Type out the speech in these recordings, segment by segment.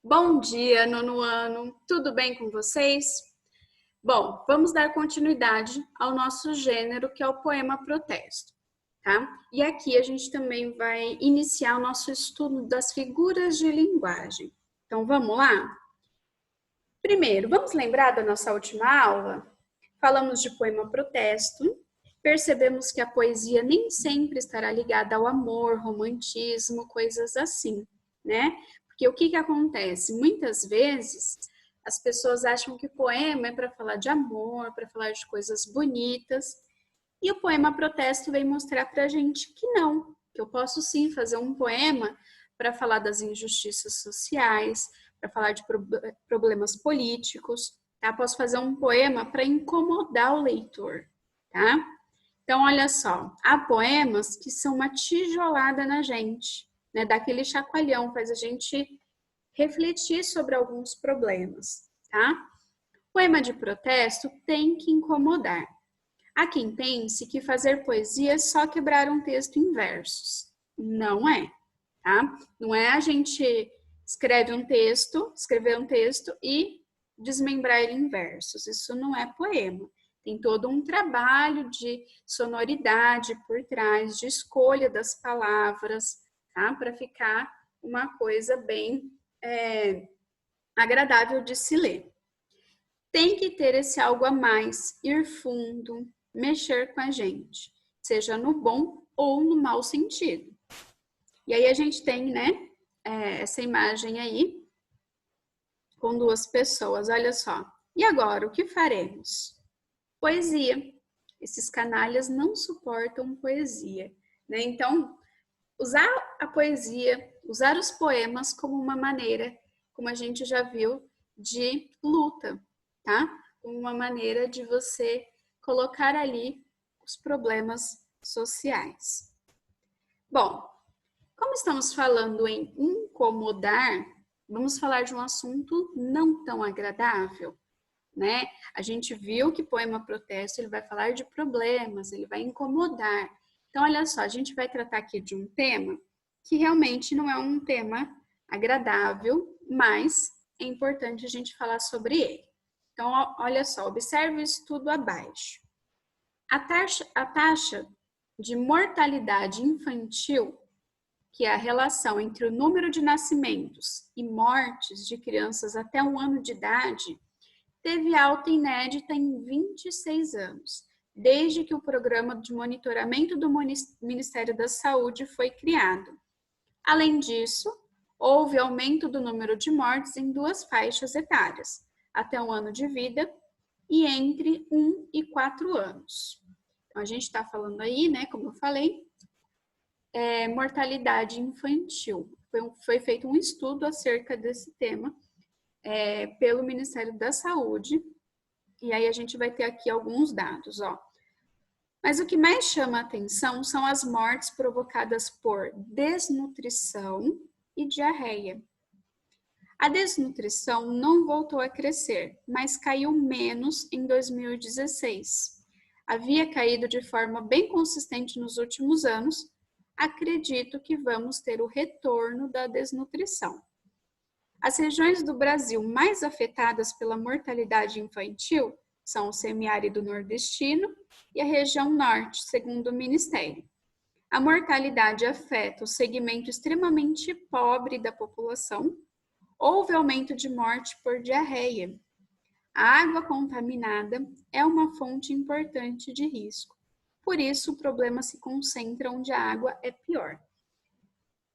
Bom dia, nono ano, tudo bem com vocês? Bom, vamos dar continuidade ao nosso gênero, que é o poema protesto, tá? E aqui a gente também vai iniciar o nosso estudo das figuras de linguagem. Então, vamos lá? Primeiro, vamos lembrar da nossa última aula? Falamos de poema protesto, percebemos que a poesia nem sempre estará ligada ao amor, romantismo, coisas assim, né? Porque o que acontece? Muitas vezes as pessoas acham que poema é para falar de amor, para falar de coisas bonitas, e o poema protesto vem mostrar para a gente que não, que eu posso sim fazer um poema para falar das injustiças sociais, para falar de problemas políticos, tá? Posso fazer um poema para incomodar o leitor, tá? Então, olha só, há poemas que são uma tijolada na gente, né? Dá aquele chacoalhão, faz a gente refletir sobre alguns problemas, tá? Poema de protesto tem que incomodar. Há quem pense que fazer poesia é só quebrar um texto em versos. Não é, tá? Não é a gente escrever um texto e desmembrar ele em versos. Isso não é poema. Tem todo um trabalho de sonoridade por trás, de escolha das palavras, tá? Para ficar uma coisa bem agradável de se ler. Tem que ter esse algo a mais, ir fundo, mexer com a gente, seja no bom ou no mau sentido. E aí a gente tem, né, essa imagem aí com duas pessoas, olha só. E agora, o que faremos? Poesia. Esses canalhas não suportam poesia, né? Então, usar a poesia, usar os poemas como uma maneira, como a gente já viu, de luta, tá? Como uma maneira de você colocar ali os problemas sociais. Bom, como estamos falando em incomodar, vamos falar de um assunto não tão agradável, né? A gente viu que poema protesto, ele vai falar de problemas, ele vai incomodar. Então, olha só, a gente vai tratar aqui de um tema que realmente não é um tema agradável, mas é importante a gente falar sobre ele. Então, olha só, observe o estudo abaixo. A taxa de mortalidade infantil, que é a relação entre o número de nascimentos e mortes de crianças até 1 ano de idade, teve alta inédita em 26 anos, desde que o programa de monitoramento do Ministério da Saúde foi criado. Além disso, houve aumento do número de mortes em 2 faixas etárias, até 1 ano de vida e entre 1 e 4 anos. Então, a gente está falando aí, né, como eu falei, mortalidade infantil. Foi feito um estudo acerca desse tema pelo Ministério da Saúde, e aí a gente vai ter aqui alguns dados, ó. Mas o que mais chama a atenção são as mortes provocadas por desnutrição e diarreia. A desnutrição não voltou a crescer, mas caiu menos em 2016. Havia caído de forma bem consistente nos últimos anos. Acredito que vamos ter o retorno da desnutrição. As regiões do Brasil mais afetadas pela mortalidade infantil são o semiárido nordestino e a região norte, segundo o Ministério. A mortalidade afeta o segmento extremamente pobre da população. Houve aumento de morte por diarreia. A água contaminada é uma fonte importante de risco. Por isso, o problema se concentra onde a água é pior.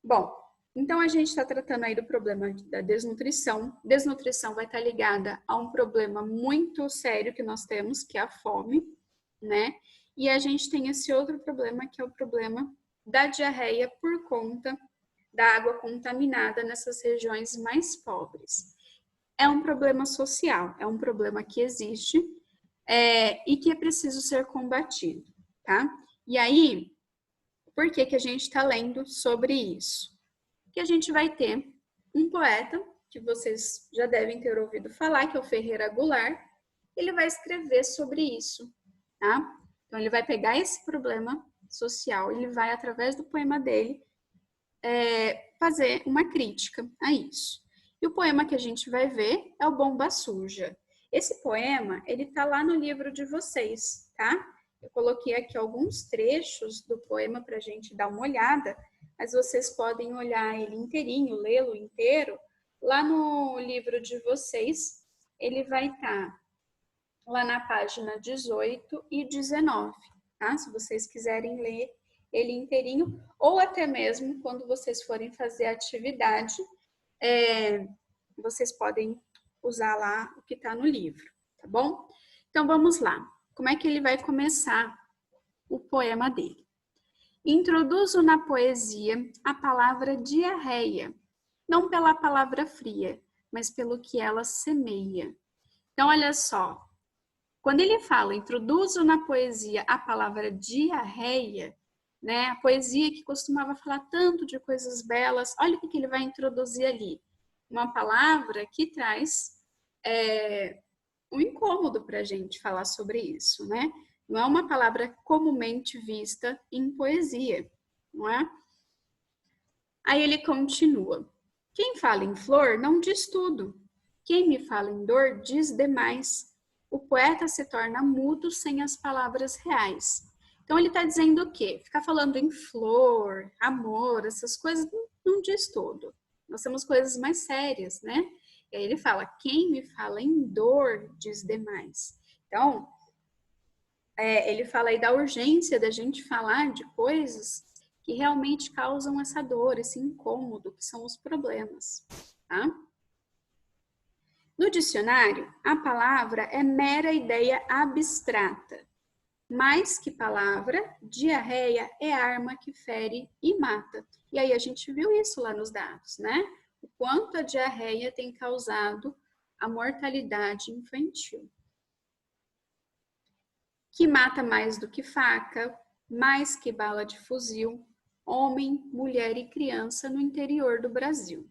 Bom, então a gente está tratando aí do problema da desnutrição. Desnutrição vai estar ligada a um problema muito sério que nós temos, que é a fome, né? E a gente tem esse outro problema, que é o problema da diarreia por conta da água contaminada nessas regiões mais pobres. É um problema social, é um problema que existe e que é preciso ser combatido, tá? E aí, por que a gente está lendo sobre isso? Que a gente vai ter um poeta, que vocês já devem ter ouvido falar, que é o Ferreira Goulart. Ele vai escrever sobre isso, tá? Então, ele vai pegar esse problema social, ele vai, através do poema dele, fazer uma crítica a isso. E o poema que a gente vai ver é o Bomba Suja. Esse poema, ele tá lá no livro de vocês, tá? Eu coloquei aqui alguns trechos do poema para a gente dar uma olhada, mas vocês podem olhar ele inteirinho, lê-lo inteiro. Lá no livro de vocês, ele vai estar lá na página 18 e 19, tá? Se vocês quiserem ler ele inteirinho, ou até mesmo quando vocês forem fazer a atividade, vocês podem usar lá o que está no livro, tá bom? Então vamos lá. Como é que ele vai começar o poema dele? Introduzo na poesia a palavra diarreia, não pela palavra fria, mas pelo que ela semeia. Então, olha só, quando ele fala introduzo na poesia a palavra diarreia, né? A poesia que costumava falar tanto de coisas belas, olha o que ele vai introduzir ali. Uma palavra que traz um incômodo para a gente falar sobre isso, né? Não é uma palavra comumente vista em poesia, não é? Aí ele continua. Quem fala em flor não diz tudo. Quem me fala em dor diz demais. O poeta se torna mudo sem as palavras reais. Então ele está dizendo o quê? Ficar falando em flor, amor, essas coisas não diz tudo. Nós temos coisas mais sérias, né? E aí ele fala, quem me fala em dor diz demais. Então, ele fala aí da urgência da gente falar de coisas que realmente causam essa dor, esse incômodo, que são os problemas, tá? No dicionário, a palavra é mera ideia abstrata. Mais que palavra, diarreia é arma que fere e mata. E aí a gente viu isso lá nos dados, né? O quanto a diarreia tem causado a mortalidade infantil. Que mata mais do que faca, mais que bala de fuzil, homem, mulher e criança no interior do Brasil.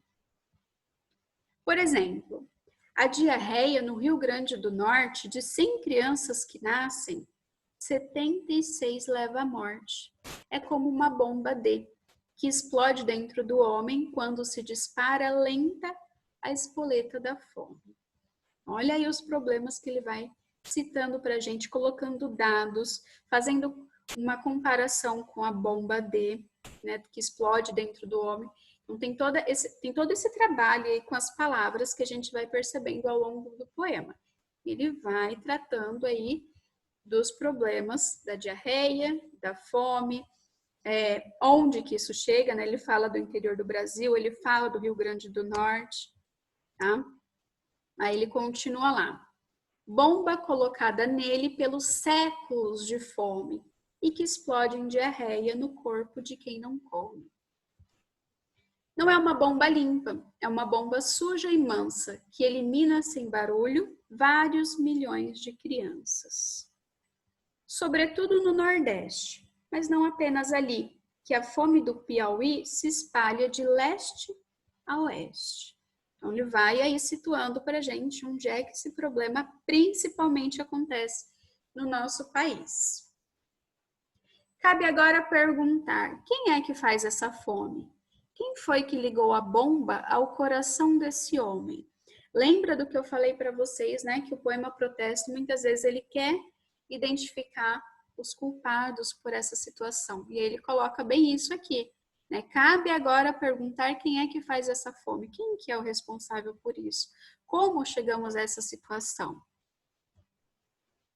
Por exemplo, a diarreia no Rio Grande do Norte, de 100 crianças que nascem, 76 leva à morte. É como uma bomba D, que explode dentro do homem quando se dispara lenta a espoleta da fome. Olha aí os problemas que ele vai citando para a gente, colocando dados, fazendo uma comparação com a bomba D, né, que explode dentro do homem. Então, tem todo esse trabalho aí com as palavras que a gente vai percebendo ao longo do poema. Ele vai tratando aí dos problemas da diarreia, da fome, onde que isso chega, né? Ele fala do interior do Brasil, ele fala do Rio Grande do Norte, tá? Aí ele continua lá. Bomba colocada nele pelos séculos de fome e que explode em diarreia no corpo de quem não come. Não é uma bomba limpa, é uma bomba suja e mansa que elimina sem barulho vários milhões de crianças. Sobretudo no Nordeste, mas não apenas ali, que a fome do Piauí se espalha de leste a oeste. Então, ele vai aí situando para a gente onde é que esse problema principalmente acontece no nosso país. Cabe agora perguntar, quem é que faz essa fome? Quem foi que ligou a bomba ao coração desse homem? Lembra do que eu falei para vocês, né? Que o poema Protesto, muitas vezes, ele quer identificar os culpados por essa situação. E ele coloca bem isso aqui. Né? Cabe agora perguntar quem é que faz essa fome, quem que é o responsável por isso, como chegamos a essa situação.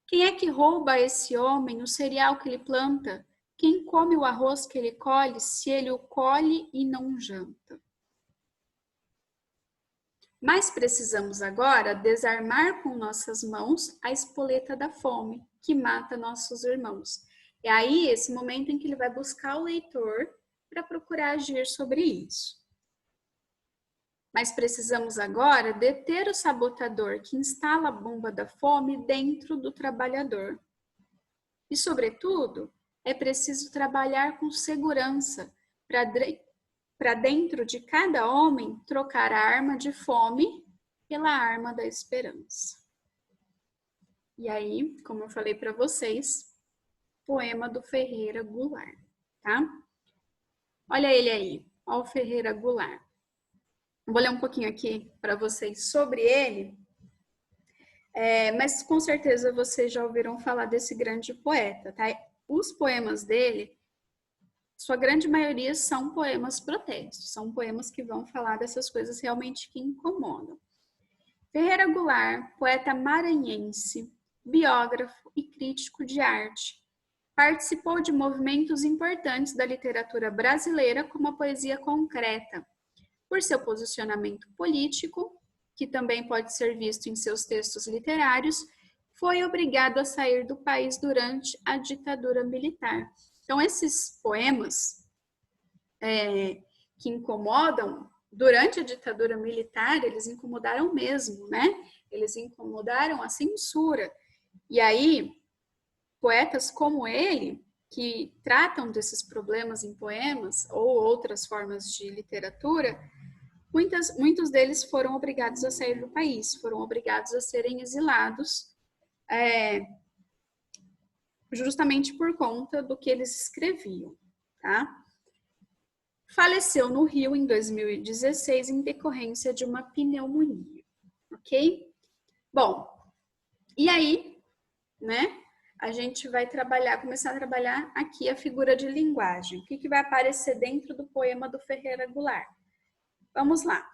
Quem é que rouba a esse homem o cereal que ele planta? Quem come o arroz que ele colhe, se ele o colhe e não janta? Mas precisamos agora desarmar com nossas mãos a espoleta da fome, que mata nossos irmãos. É aí esse momento em que ele vai buscar o leitor para procurar agir sobre isso. Mas precisamos agora deter o sabotador que instala a bomba da fome dentro do trabalhador. E, sobretudo, é preciso trabalhar com segurança para dentro de cada homem trocar a arma de fome pela arma da esperança. E aí, como eu falei para vocês, poema do Ferreira Goulart, tá? Olha ele aí, ó o Ferreira Goulart. Vou ler um pouquinho aqui para vocês sobre ele, mas com certeza vocês já ouviram falar desse grande poeta, tá? Os poemas dele, sua grande maioria são poemas protestos, são poemas que vão falar dessas coisas realmente que incomodam. Ferreira Goulart, poeta maranhense, biógrafo e crítico de arte, participou de movimentos importantes da literatura brasileira, como a poesia concreta. Por seu posicionamento político, que também pode ser visto em seus textos literários, foi obrigado a sair do país durante a ditadura militar. Então, esses poemas que incomodam, durante a ditadura militar, eles incomodaram mesmo, né? Eles incomodaram a censura. E aí, poetas como ele, que tratam desses problemas em poemas ou outras formas de literatura, muitos deles foram obrigados a sair do país, foram obrigados a serem exilados, justamente por conta do que eles escreviam, tá? Faleceu no Rio em 2016 em decorrência de uma pneumonia, ok? Bom, e aí, né? A gente vai começar a trabalhar aqui a figura de linguagem. O que vai aparecer dentro do poema do Ferreira Goulart? Vamos lá.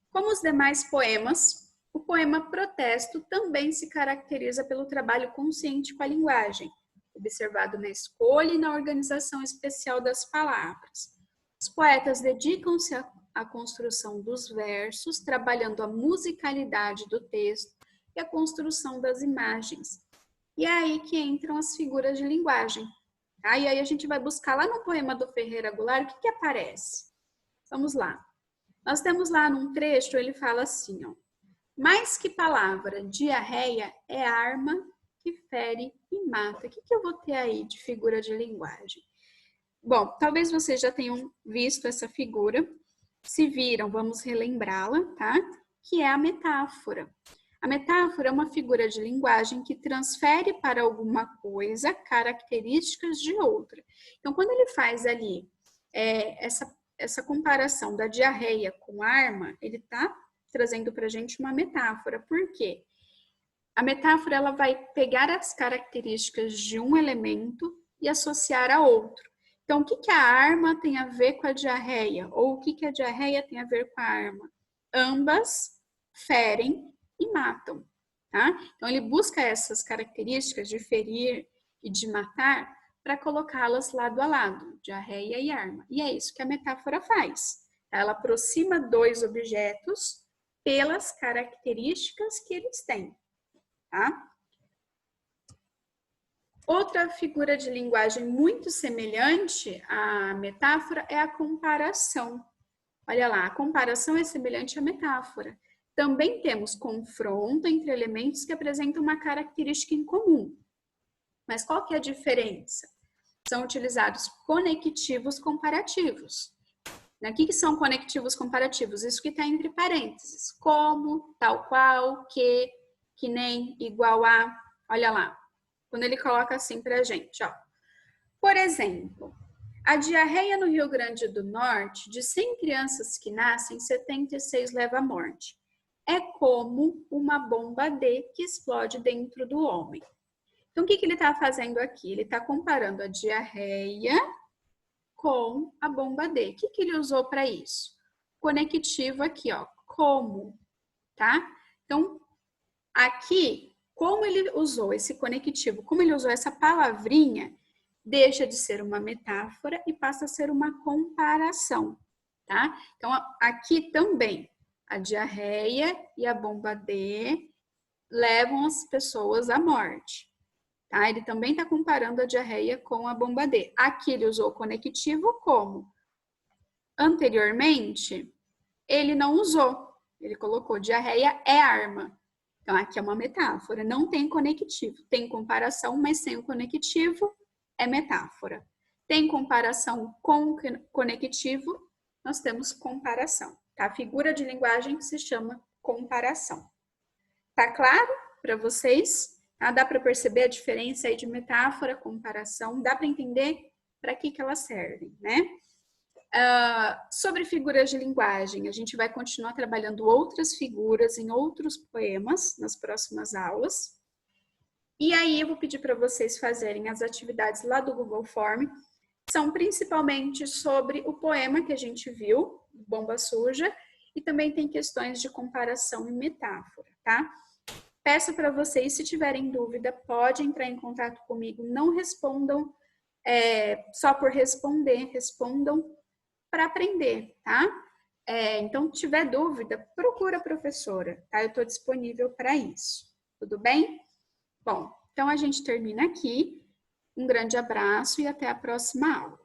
Como os demais poemas, o poema Protesto também se caracteriza pelo trabalho consciente com a linguagem, observado na escolha e na organização especial das palavras. Os poetas dedicam-se à construção dos versos, trabalhando a musicalidade do texto e a construção das imagens. E é aí que entram as figuras de linguagem. Tá? E aí a gente vai buscar lá no poema do Ferreira Goulart o que aparece. Vamos lá. Nós temos lá num trecho, ele fala assim, ó. Mais que palavra, diarreia é arma que fere e mata. O que eu vou ter aí de figura de linguagem? Bom, talvez vocês já tenham visto essa figura. Se viram, vamos relembrá-la, tá? Que é a metáfora. A metáfora é uma figura de linguagem que transfere para alguma coisa características de outra. Então, quando ele faz ali essa comparação da diarreia com arma, ele está trazendo para a gente uma metáfora. Por quê? A metáfora ela vai pegar as características de um elemento e associar a outro. Então, o que a arma tem a ver com a diarreia? Ou o que a diarreia tem a ver com a arma? Ambas ferem e matam, tá? Então, ele busca essas características de ferir e de matar para colocá-las lado a lado, diarreia e arma. E é isso que a metáfora faz. Ela aproxima dois objetos pelas características que eles têm, tá? Outra figura de linguagem muito semelhante à metáfora é a comparação. Olha lá, a comparação é semelhante à metáfora. Também temos confronto entre elementos que apresentam uma característica em comum. Mas qual que é a diferença? São utilizados conectivos comparativos. O que são conectivos comparativos? Isso que está entre parênteses. Como, tal qual, que nem, igual a. Olha lá, quando ele coloca assim para a gente. Ó. Por exemplo, a diarreia no Rio Grande do Norte, de 100 crianças que nascem, 76 leva à morte. É como uma bomba D que explode dentro do homem. Então, o que ele está fazendo aqui? Ele está comparando a diarreia com a bomba D. O que ele usou para isso? Conectivo aqui, ó, como, tá? Então, aqui, como ele usou esse conectivo, como ele usou essa palavrinha, deixa de ser uma metáfora e passa a ser uma comparação, tá? Então, aqui também, a diarreia e a bomba D levam as pessoas à morte. Tá? Ele também está comparando a diarreia com a bomba D. Aqui ele usou o conectivo como? Anteriormente, ele não usou. Ele colocou diarreia é arma. Então, aqui é uma metáfora. Não tem conectivo. Tem comparação, mas sem o conectivo é metáfora. Tem comparação com conectivo, nós temos comparação. Tá? A figura de linguagem se chama comparação. Tá claro para vocês? Dá para perceber a diferença aí de metáfora, comparação, dá para entender para que elas servem, né? Sobre figuras de linguagem, a gente vai continuar trabalhando outras figuras em outros poemas nas próximas aulas. E aí eu vou pedir para vocês fazerem as atividades lá do Google Form. São principalmente sobre o poema que a gente viu, Bomba Suja, e também tem questões de comparação e metáfora, tá? Peço para vocês, se tiverem dúvida, pode entrar em contato comigo. Não respondam só por responder, respondam para aprender, tá? Então, se tiver dúvida, procura a professora, tá? Eu estou disponível para isso. Tudo bem? Bom, então a gente termina aqui. Um grande abraço e até a próxima aula.